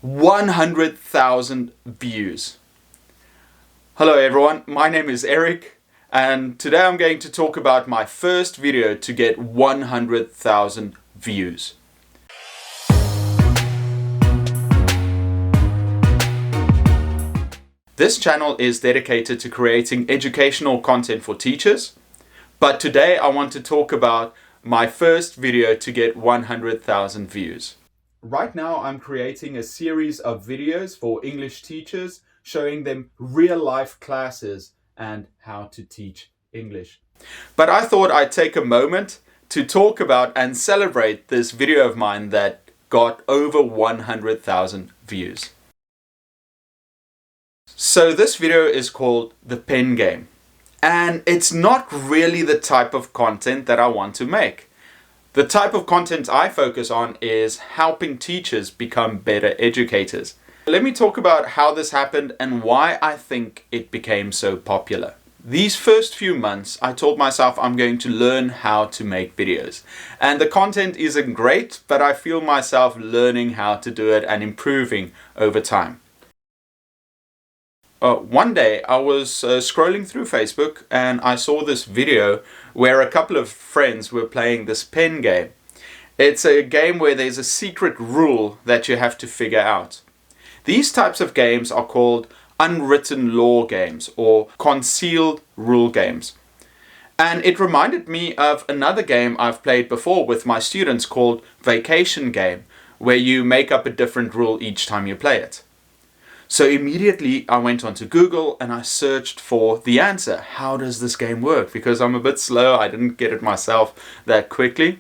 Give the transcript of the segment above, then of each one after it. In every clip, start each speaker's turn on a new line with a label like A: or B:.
A: 100,000 views. Hello everyone, my name is Eric and today I'm going to talk about my first video to get 100,000 views. This channel is dedicated to creating educational content for teachers, but today I want to talk about my first video to get 100,000 views. Right now I'm creating a series of videos for English teachers showing them real-life classes and how to teach English. But I thought I'd take a moment to talk about and celebrate this video of mine that got over 100,000 views. So this video is called The Pen Game, and it's not really the type of content that I want to make. The type of content I focus on is helping teachers become better educators. Let me talk about how this happened and why I think it became so popular. These first few months, I told myself I'm going to learn how to make videos. And the content isn't great, but I feel myself learning how to do it and improving over time. One day I was scrolling through Facebook and I saw this video where a couple of friends were playing this pen game. It's a game where there's a secret rule that you have to figure out. These types of games are called unwritten law games or concealed rule games. And it reminded me of another game I've played before with my students called Vacation Game, where you make up a different rule each time you play it. So immediately I went onto Google and I searched for the answer. How does this game work? Because I'm a bit slow, I didn't get it myself that quickly.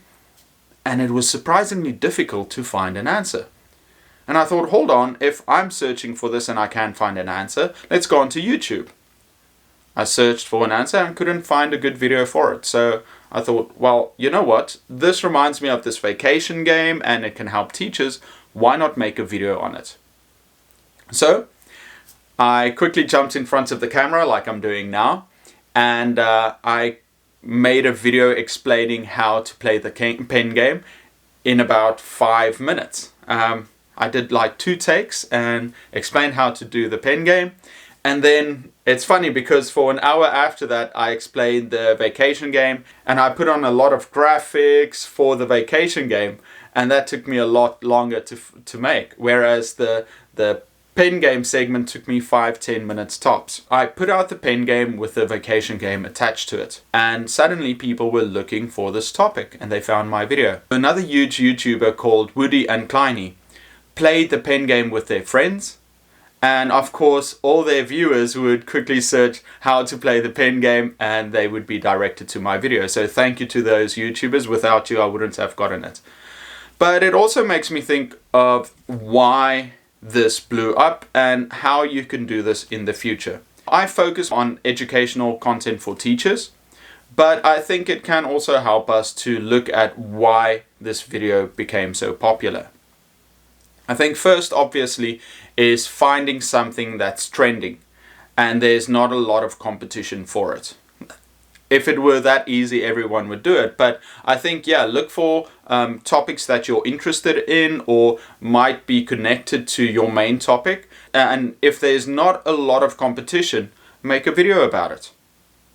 A: And it was surprisingly difficult to find an answer. And I thought, hold on, if I'm searching for this and I can't find an answer, let's go onto YouTube. I searched for an answer and couldn't find a good video for it. So I thought, well, you know what? This reminds me of this vacation game and it can help teachers. Why not make a video on it? So I quickly jumped in front of the camera like I'm doing now, and I made a video explaining how to play the pen game in about 5 minutes. I did like 2 takes and explained how to do the pen game, and then it's funny because for an hour after that I explained the vacation game and I put on a lot of graphics for the vacation game, and that took me a lot longer to make, whereas the pen game segment took me 5-10 minutes tops. I put out the pen game with the vacation game attached to it, and suddenly people were looking for this topic and they found my video. Another huge YouTuber called Woody and Kleiny played the pen game with their friends, and of course all their viewers would quickly search how to play the pen game and they would be directed to my video. So thank you to those YouTubers. Without you I wouldn't have gotten it. But it also makes me think of why this blew up and how you can do this in the future. I focus on educational content for teachers, but I think it can also help us to look at why this video became so popular. I think first, obviously, is finding something that's trending and there's not a lot of competition for it. If it were that easy, everyone would do it. But I think, yeah, look for topics that you're interested in or might be connected to your main topic. And if there's not a lot of competition, make a video about it.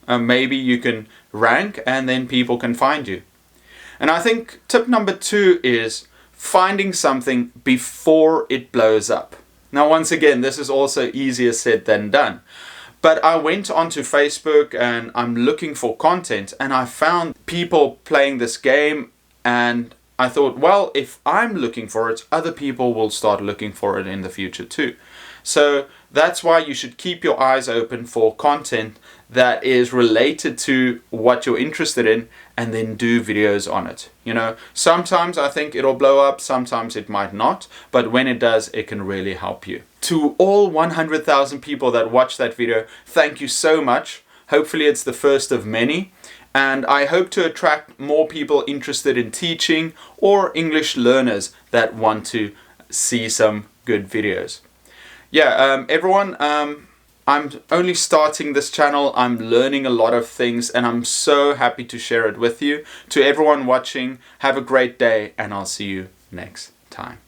A: Maybe you can rank and then people can find you. And I think tip number 2 is finding something before it blows up. Now, once again, this is also easier said than done. But I went onto Facebook and I'm looking for content and I found people playing this game, and I thought, well, if I'm looking for it, other people will start looking for it in the future too. So that's why you should keep your eyes open for content that is related to what you're interested in and then do videos on it. You know, sometimes I think it'll blow up, sometimes it might not, but when it does, it can really help you. To all 100,000 people that watched that video, thank you so much. Hopefully it's the first of many. And I hope to attract more people interested in teaching or English learners that want to see some good videos. Yeah, everyone, I'm only starting this channel. I'm learning a lot of things and I'm so happy to share it with you. To everyone watching, have a great day and I'll see you next time.